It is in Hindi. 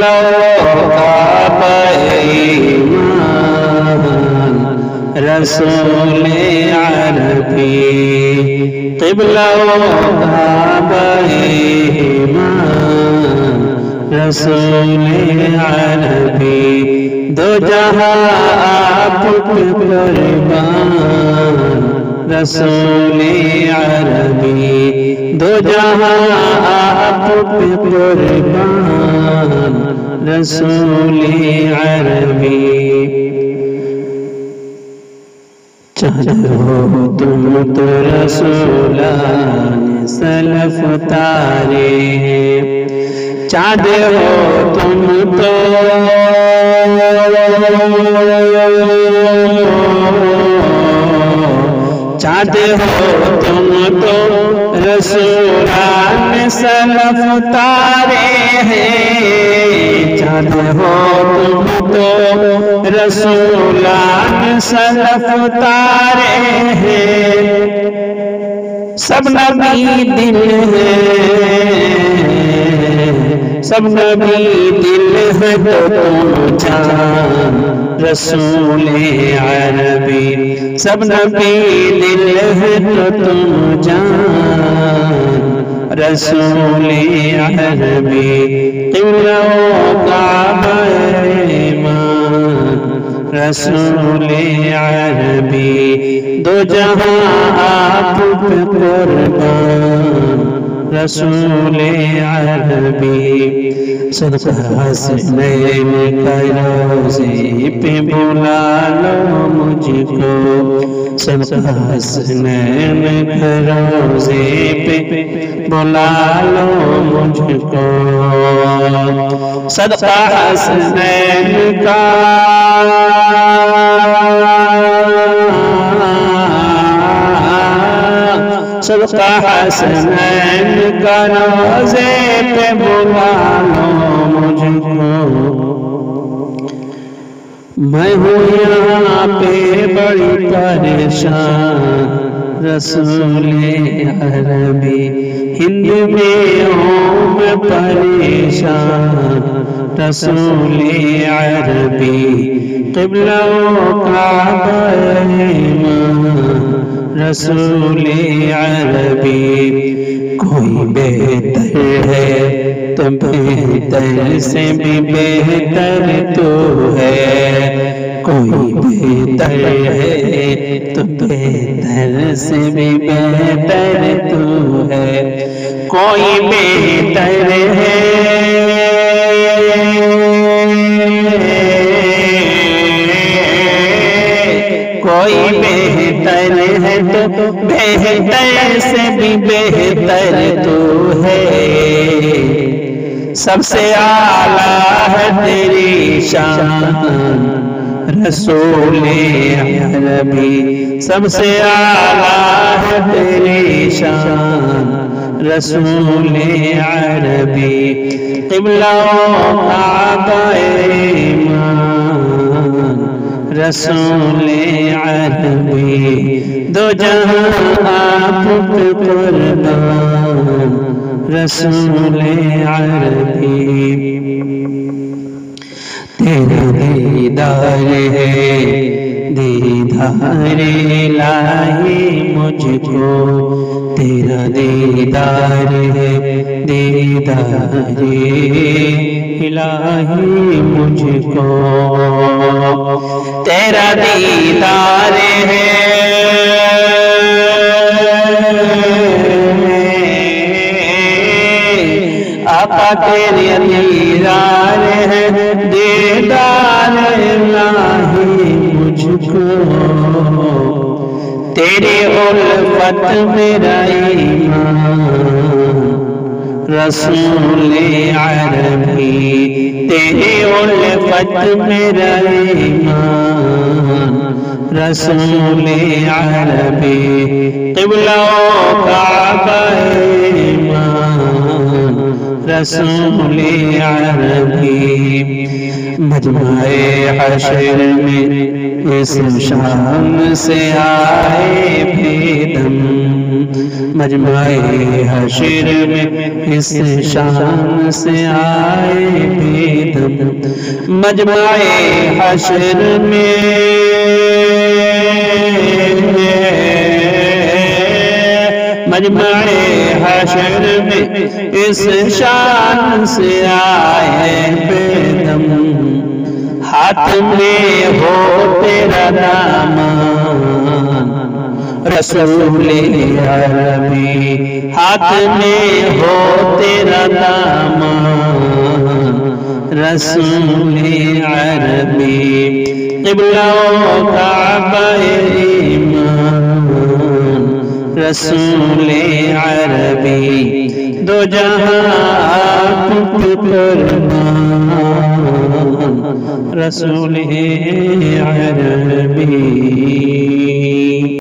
क़िबला काबा ईमान रसूल अरबी, क़िबला काबा ईमान रसूल अरबी, दो जहां आप पे कुर्बान रसूल अरबी, दो जहां आप पे कुर्बान रसूल अरबी। चाँद हो तुम तो रसूलाने सलफ तारे, चाँद हो तुम तो चाँद हो तुम तो रसूलाने सलफ तारे हैं, चाँद हो तुम तो रसूलाने सलफ तारे हैं। सब नबी दिल है, सब नबी दिल है तो तुम जान रसूल अरबी, सब नबी दिल है तो तुम जान रसूल अरबी, क़िबला काबा ईमान रसूल अरबी, दो जहां आप पे कुर्बान रसूल अरबी। सदका हसनैन का रोज़े पे बुला लो मुझको, सदका हसनैन का रोज़े पे बुला लो मुझको, सदका हसनैन का सदका हसनैन का रोज़े पे बुला लो मुझको। मैं हूँ यहाँ पे बड़ी परेशान रसूल अरबी, हिंद में हूँ मैं परेशान रसूल अरबी, क़िबला काबा ईमान रसूल अरबी, कोई बेहतर है तो बेहतर से भी बेहतर तो है, कोई बेहतर है तो बेहतर से भी बेहतर तो है, कोई बेहतर है कोई बेहतर है तो बेहतर से भी बेहतर तो है, सबसे आला है तेरी शान रसूल अरबी, सबसे आला है तेरी शान रसूल अरबी, क़िबला काबा ईमान रसूल अरबी, दो जहां आप पे कुर्बान रसूल अरबी। तेरा दीदार है दीदार इलाही मुझको, तेरा दीदार है दीदार इलाही मुझको, तेरा दीदार है आका, तेरे दीदार है दीदार इलाही मुझको, तेरी उल्फत मेरा ईमान रसूल अरबी, तेरी उल्फत मेरा ईमान रसूल अरबी, क़िबला काबा ईमान रसूल अरबी। मजमाए हशर में इस शाम से आए बेदम, मजमाए हशर में इस शाम से आए बेदम, मजमाए हशर में मजमाए हशर में इस शान से आए बेदम हाथ में हो तेरा दामन रसूले अरबी हाथ में हो तेरा दामन रसूले अरबी क़िबला काबा ईमान रसूले अरबी दो जहां कुर्बान रसूले अरबी।